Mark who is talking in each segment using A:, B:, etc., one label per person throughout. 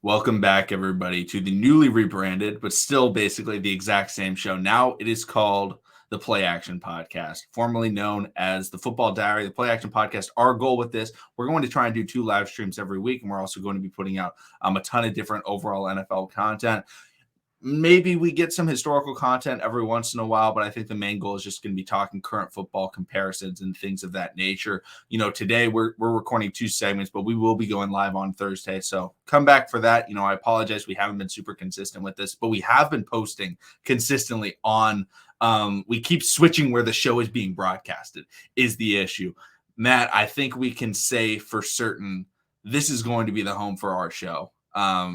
A: Welcome back, everybody, to the newly rebranded, but still basically the exact same show. Now it is called the Play Action Podcast, formerly known as the Football Diary. The Play Action Podcast, our goal with this, we're going to try and do 2 live streams every week, and we're also going to be putting out a ton of different overall NFL content. Maybe we get some historical content every once in a while, but I think the main goal is just going to be talking current football comparisons and things of that nature. Today we're recording 2 segments, but we will be going live on Thursday. So come back for that. I apologize. We haven't been super consistent with this, but we have been posting consistently on we keep switching where the show is being broadcasted is the issue. Matt, I think we can say for certain this is going to be the home for our show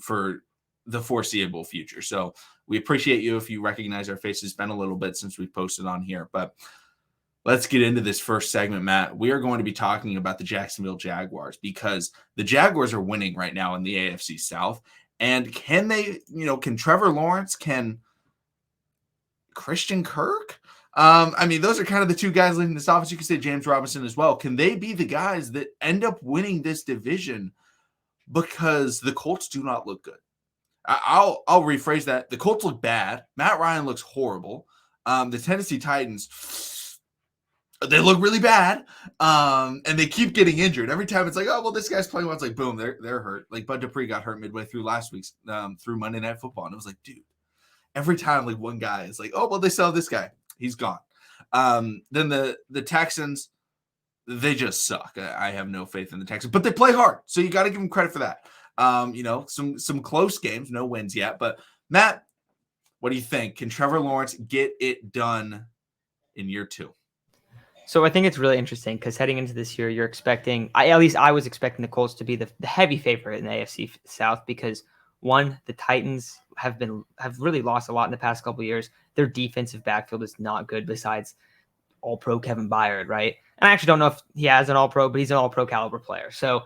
A: for the foreseeable future. So we appreciate you if you recognize our faces. It's been a little bit since we've posted on here, but let's get into this first segment, Matt. We are going to be talking about the Jacksonville Jaguars because the Jaguars are winning right now in the AFC South. And can they, can Trevor Lawrence, can Christian Kirk? Those are kind of the 2 guys leading this offense. You can say James Robinson as well. Can they be the guys that end up winning this division? Because the Colts do not look good. I'll rephrase that. The Colts look bad. Matt Ryan looks horrible. The Tennessee Titans, they look really bad. And they keep getting injured. Every time it's like, oh, well, this guy's playing well. It's like, boom, they're hurt. Like Bud Dupree got hurt midway through last week's through Monday Night Football. And it was like, dude, every time like one guy is like, oh, well, they sell this guy. He's gone. Then the Texans, they just suck. I have no faith in the Texans, but they play hard. So you got to give them credit for that. Some close games, no wins yet. But Matt, what do you think? Can Trevor Lawrence get it done in year 2?
B: So I think it's really interesting because heading into this year, you're expecting, at least I was expecting the Colts to be the heavy favorite in the AFC South because one, the Titans have really lost a lot in the past couple of years. Their defensive backfield is not good besides all-pro Kevin Byard, right? And I actually don't know if he has an all-pro, but he's an all-pro caliber player. So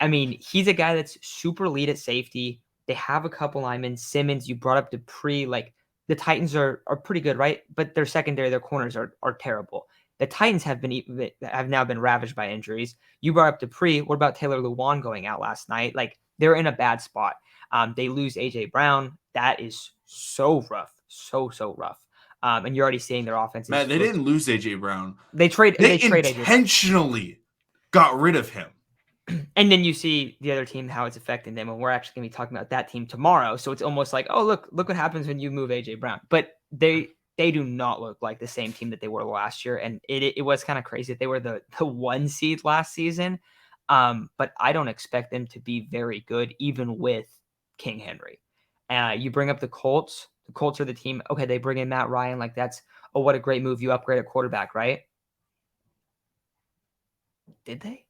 B: he's a guy that's super elite at safety. They have a couple linemen. Simmons, you brought up Dupree. Like, the Titans are pretty good, right? But their secondary, their corners are terrible. The Titans have now been ravaged by injuries. You brought up Dupree. What about Taylor Lewan going out last night? Like, they're in a bad spot. They lose A.J. Brown. That is so rough. So rough. And you're already seeing their offense.
A: Matt, they didn't lose A.J. Brown.
B: They
A: intentionally got rid of him.
B: And then you see the other team, how it's affecting them. And we're actually going to be talking about that team tomorrow. So it's almost like, oh, look what happens when you move A.J. Brown. But they do not look like the same team that they were last year. And it was kind of crazy that they were the 1 seed last season. But I don't expect them to be very good, even with King Henry. You bring up the Colts. The Colts are the team. Okay, they bring in Matt Ryan. Like, that's, oh, what a great move. You upgrade at quarterback, right? Did they?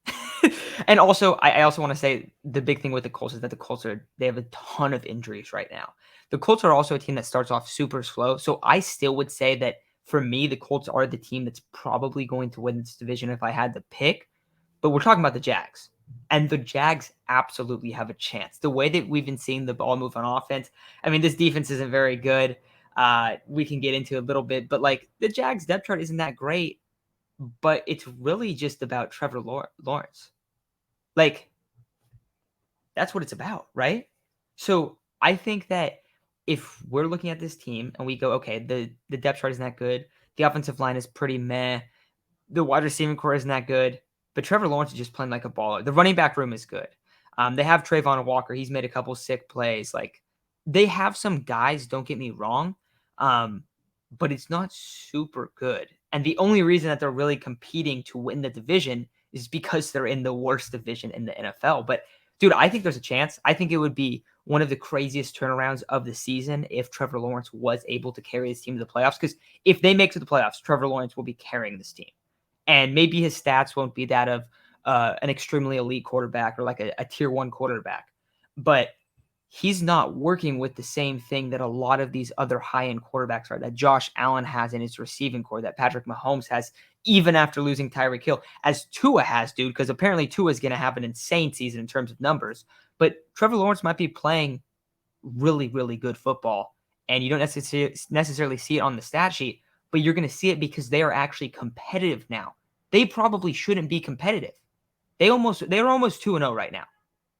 B: And also, I also want to say the big thing with the Colts is that the Colts they have a ton of injuries right now. The Colts are also a team that starts off super slow. So I still would say that for me, the Colts are the team that's probably going to win this division if I had to pick. But we're talking about the Jags. And the Jags absolutely have a chance. The way that we've been seeing the ball move on offense, this defense isn't very good. We can get into a little bit, but like the Jags depth chart isn't that great. But it's really just about Trevor Lawrence. Like, that's what it's about, right? So I think that if we're looking at this team and we go, okay, the depth chart isn't that good. The offensive line is pretty meh. The wide receiving core isn't that good. But Trevor Lawrence is just playing like a baller. The running back room is good. They have Trayvon Walker. He's made a couple sick plays. Like, they have some guys, don't get me wrong, but it's not super good. And the only reason that they're really competing to win the division is because they're in the worst division in the NFL. But, dude, I think there's a chance. I think it would be one of the craziest turnarounds of the season if Trevor Lawrence was able to carry his team to the playoffs. Because if they make it to the playoffs, Trevor Lawrence will be carrying this team. And maybe his stats won't be that of an extremely elite quarterback or like a tier 1 quarterback. But he's not working with the same thing that a lot of these other high-end quarterbacks are, that Josh Allen has in his receiving core, that Patrick Mahomes has, even after losing Tyreek Hill, as Tua has, dude, because apparently Tua is going to have an insane season in terms of numbers. But Trevor Lawrence might be playing really, really good football, and you don't necessarily see it on the stat sheet, but you're going to see it because they are actually competitive now. They probably shouldn't be competitive. They're almost 2-0 right now.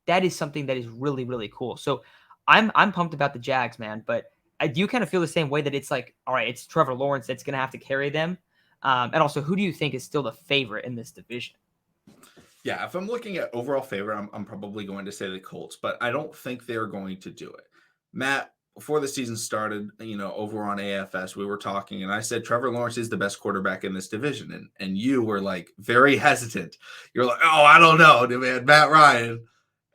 B: that is something that is really, really cool. So I'm pumped about the Jags, man. But do you kind of feel the same way that it's like, all right, it's Trevor Lawrence that's going to have to carry them? And also, who do you think is still the favorite in this division?
A: Yeah, if I'm looking at overall favorite, I'm probably going to say the Colts, but I don't think they're going to do it. Matt, before the season started, over on AFS, we were talking, and I said Trevor Lawrence is the best quarterback in this division, and you were like very hesitant. You're like, oh, I don't know, man, Matt Ryan,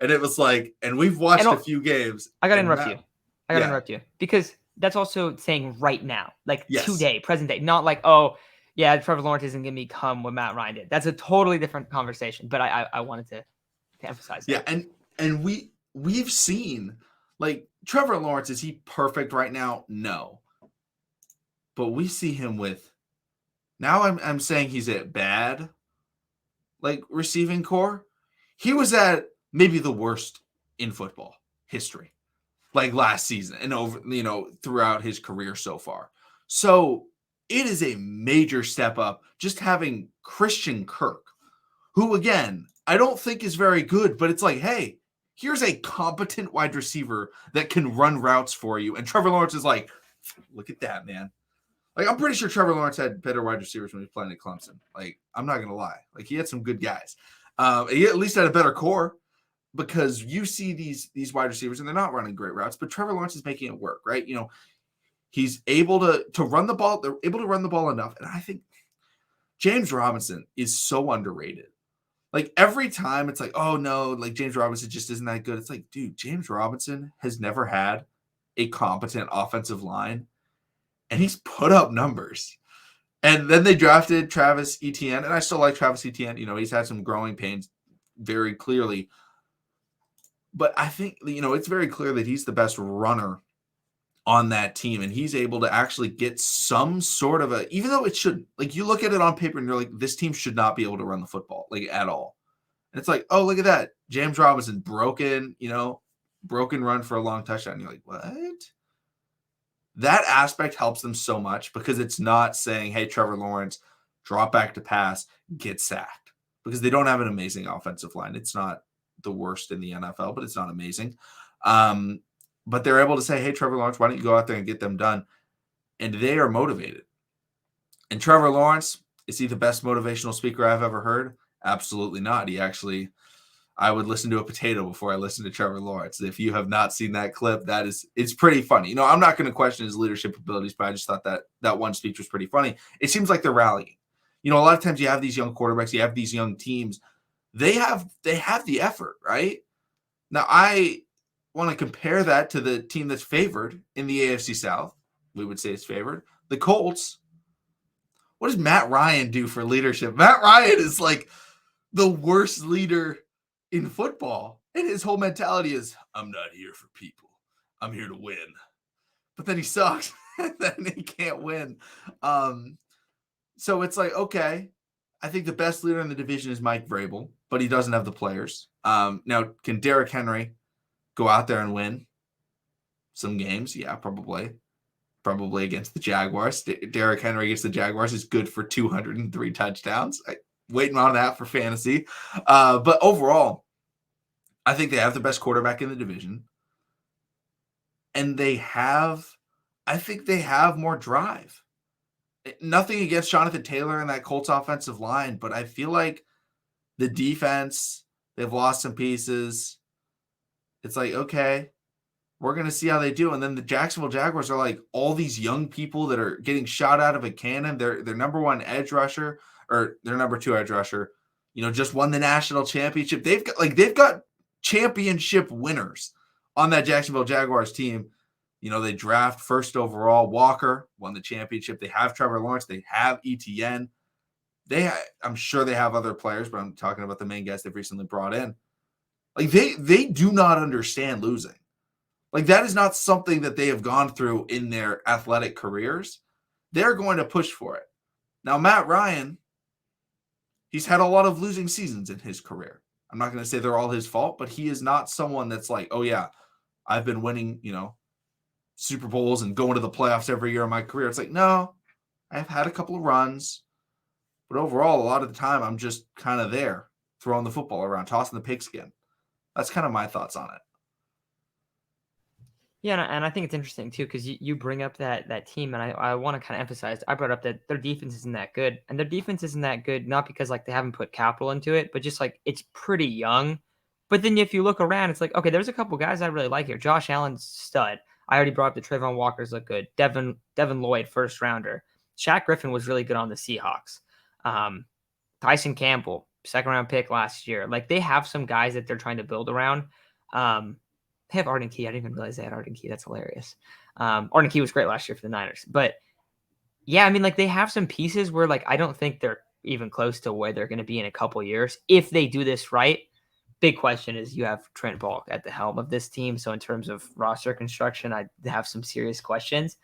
A: and it was like, and we've watched a few games.
B: I gotta interrupt
A: Matt,
B: you. I gotta interrupt you because that's also saying right now, like
A: yes.
B: today, present day, not like, oh, yeah, Trevor Lawrence isn't going to become what Matt Ryan did. That's a totally different conversation. But I wanted to emphasize that.
A: Yeah, and we've seen, like, Trevor Lawrence, is he perfect right now? No. But we see him with, now I'm saying he's at bad, like, receiving core. He was at maybe the worst in football history, like last season and over, throughout his career so far. So it is a major step up just having Christian Kirk, who, again, I don't think is very good, but it's like, hey, here's a competent wide receiver that can run routes for you. And Trevor Lawrence is like, look at that, man. Like, I'm pretty sure Trevor Lawrence had better wide receivers when he was playing at Clemson. Like, I'm not going to lie. Like, he had some good guys. He at least had a better core, because you see these wide receivers and they're not running great routes, but Trevor Lawrence is making it work, right? He's able to run the ball. They're able to run the ball enough. And I think James Robinson is so underrated. Like, every time it's like, oh no, like James Robinson just isn't that good. It's like, dude, James Robinson has never had a competent offensive line, and he's put up numbers. And then they drafted Travis Etienne, and I still like Travis Etienne. He's had some growing pains, very clearly. But I think, it's very clear that he's the best runner on that team, and he's able to actually get some sort of even though it shouldn't, like, you look at it on paper and you're like, this team should not be able to run the football, like, at all. And it's like, oh, look at that. James Robinson, broken run for a long touchdown. And you're like, what? That aspect helps them so much, because it's not saying, hey, Trevor Lawrence, drop back to pass, get sacked, because they don't have an amazing offensive line. It's not the worst in the NFL, but it's not amazing. But they're able to say, hey, Trevor Lawrence, why don't you go out there and get them done? And they are motivated. And Trevor Lawrence, is he the best motivational speaker I've ever heard? Absolutely not. I would listen to a potato before I listen to Trevor Lawrence. If you have not seen that clip, it's pretty funny. I'm not going to question his leadership abilities, but I just thought that one speech was pretty funny. It seems like they're rallying. A lot of times you have these young quarterbacks, you have these young teams. They have the effort, right? Now, I want to compare that to the team that's favored in the AFC South. We would say it's favored. The Colts. What does Matt Ryan do for leadership? Matt Ryan is like the worst leader in football. And his whole mentality is, I'm not here for people. I'm here to win. But then he sucks. And then he can't win. So it's like, okay, I think the best leader in the division is Mike Vrabel, but he doesn't have the players. Now, can Derrick Henry go out there and win some games? Yeah, probably. Probably against the Jaguars. Derrick Henry against the Jaguars is good for 203 touchdowns. Waiting on that for fantasy. But overall, I think they have the best quarterback in the division. And I think they have more drive. Nothing against Jonathan Taylor and that Colts offensive line, but I feel like the defense, they've lost some pieces. It's like, okay, we're going to see how they do. And then the Jacksonville Jaguars are like all these young people that are getting shot out of a cannon. Their number one edge rusher, or their number two edge rusher, just won the national championship. They've got championship winners on that Jacksonville Jaguars team. They draft first overall Walker, won the championship. They have Trevor Lawrence. They have ETN. I'm sure they have other players, but I'm talking about the main guys they've recently brought in. Like, they do not understand losing. Like, that is not something that they have gone through in their athletic careers. They're going to push for it. Now, Matt Ryan, he's had a lot of losing seasons in his career. I'm not going to say they're all his fault, but he is not someone that's like, oh yeah, I've been winning, Super Bowls and going to the playoffs every year in my career. It's like, no, I've had a couple of runs, but overall, a lot of the time, I'm just kind of there, throwing the football around, tossing the pigskin. That's kind of my thoughts on it.
B: Yeah, and I think it's interesting too because you bring up that team, and I want to kind of emphasize. I brought up that their defense isn't that good, and their defense isn't that good not because like they haven't put capital into it, but just like it's pretty young. But then if you look around, it's like okay, there's a couple guys I really like here. Josh Allen's stud. I already brought up the Trevor Walker's look good. Devin Lloyd, first rounder. Shaq Griffin was really good on the Seahawks. Tyson Campbell, second round pick last year. Like they have some guys that they're trying to build around. They have Arden Key. I didn't even realize they had Arden Key. That's hilarious. Arden Key was great last year for the Niners. But yeah, I mean, like they have some pieces where like I don't think they're even close to where they're going to be in a couple years if they do this right. Big question is you have Trent Balk at the helm of this team. So in terms of roster construction, I have some serious questions.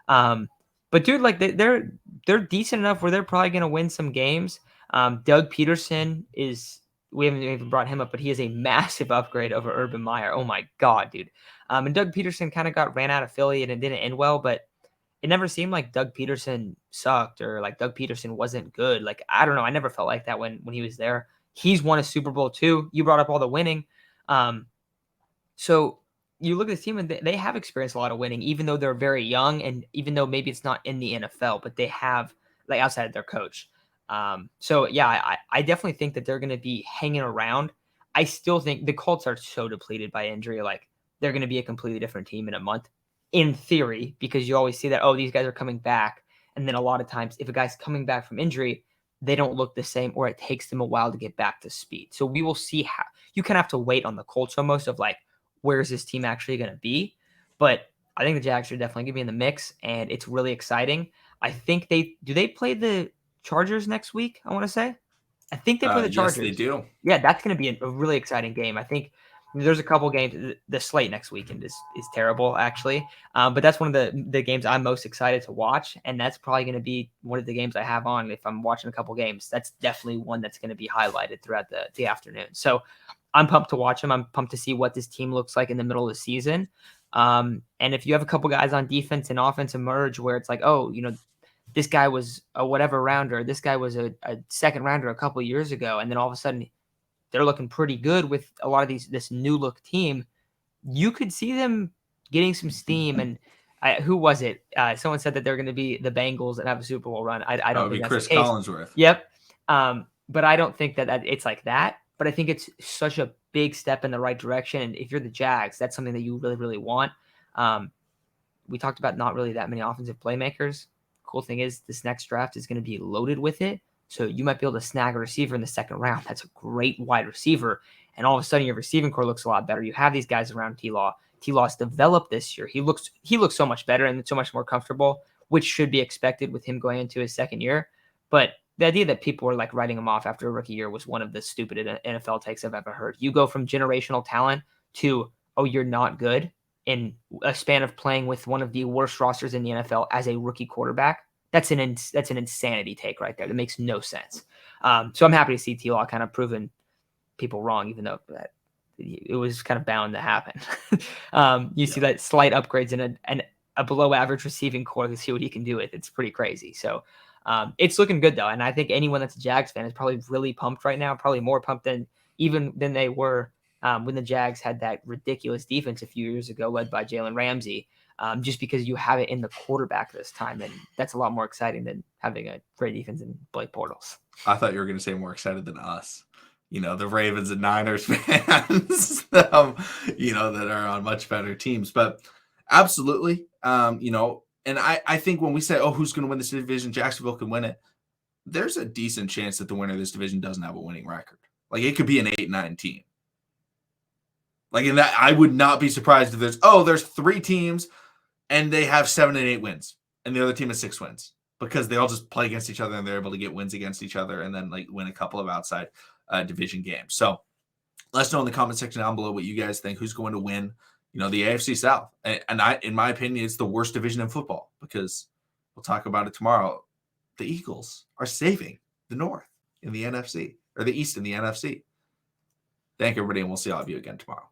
B: But dude, like they're decent enough where they're probably going to win some games. Doug Peterson is. We haven't even brought him up, but he is a massive upgrade over Urban Meyer. Oh my God, dude. And Doug Peterson kind of got ran out of Philly and it didn't end well, but it never seemed like Doug Peterson sucked or like Doug Peterson wasn't good. Like, I don't know. I never felt like that when he was there. He's won a Super Bowl too. You brought up all the winning. So you look at this team and they have experienced a lot of winning, even though they're very young and even though maybe it's not in the NFL, but they have like outside of their coach. So yeah, I definitely think that they're going to be hanging around. I still think the Colts are so depleted by injury. Like they're going to be a completely different team in a month in theory, because you always see that, oh, these guys are coming back. And then a lot of times if a guy's coming back from injury, they don't look the same or it takes them a while to get back to speed. So we will see how you kind of have to wait on the Colts almost of like, where's this team actually going to be? But I think the Jags are definitely going to be in the mix and it's really exciting. I think they play the Chargers next week, I want to say. I think they play the Chargers.
A: Yes, they do.
B: Yeah, that's going to be a really exciting game. I think there's a couple games. The slate next weekend is terrible, actually. But that's one of the games I'm most excited to watch. And that's probably going to be one of the games I have on if I'm watching a couple games. That's definitely one that's going to be highlighted throughout the afternoon. So I'm pumped to watch them. I'm pumped to see what this team looks like in the middle of the season. And if you have a couple guys on defense and offense emerge where it's like, oh, this guy was a whatever rounder. This guy was a second rounder a couple of years ago. And then all of a sudden they're looking pretty good with a lot of this new look team. You could see them getting some steam. And who was it? Someone said that they're going to be the Bengals that have a Super Bowl run. I don't think that's
A: Chris
B: the case.
A: Collinsworth.
B: Yep. But I don't think that it's like that. But I think it's such a big step in the right direction. And if you're the Jags, that's something that you really, really want. We talked about not really that many offensive playmakers. Cool thing is this next draft is going to be loaded with it. So you might be able to snag a receiver in the second round. That's a great wide receiver. And all of a sudden your receiving core looks a lot better. You have these guys around T-Law. T-Law's developed this year. He looks so much better and so much more comfortable, which should be expected with him going into his second year. But the idea that people were like writing him off after a rookie year was one of the stupidest NFL takes I've ever heard. You go from generational talent to, oh, you're not good in a span of playing with one of the worst rosters in the NFL as a rookie quarterback. That's an insanity take right there. That makes no sense. So I'm happy to see T-Law kind of proving people wrong, even though it was kind of bound to happen. You see that slight upgrades in a below average receiving core to see what he can do with. It's pretty crazy. So it's looking good though. And I think anyone that's a Jags fan is probably really pumped right now, probably more pumped than they were when the Jags had that ridiculous defense a few years ago led by Jalen Ramsey. Just because you have it in the quarterback this time. And that's a lot more exciting than having a great defense in Blake Bortles.
A: I thought you were going to say more excited than us. The Ravens and Niners fans, that are on much better teams. But absolutely, and I think when we say, oh, who's going to win this division, Jacksonville can win it. There's a decent chance that the winner of this division doesn't have a winning record. Like it could be an 8-9 team. Like in that, I would not be surprised if there's 3 teams and they have 7 and 8 wins, and the other team has 6 wins because they all just play against each other and they're able to get wins against each other and then like win a couple of outside division games. So let us know in the comment section down below what you guys think. Who's going to win, the AFC South? And in my opinion, it's the worst division in football because we'll talk about it tomorrow. The Eagles are saving the North in the NFC or the East in the NFC. Thank you, everybody, and we'll see all of you again tomorrow.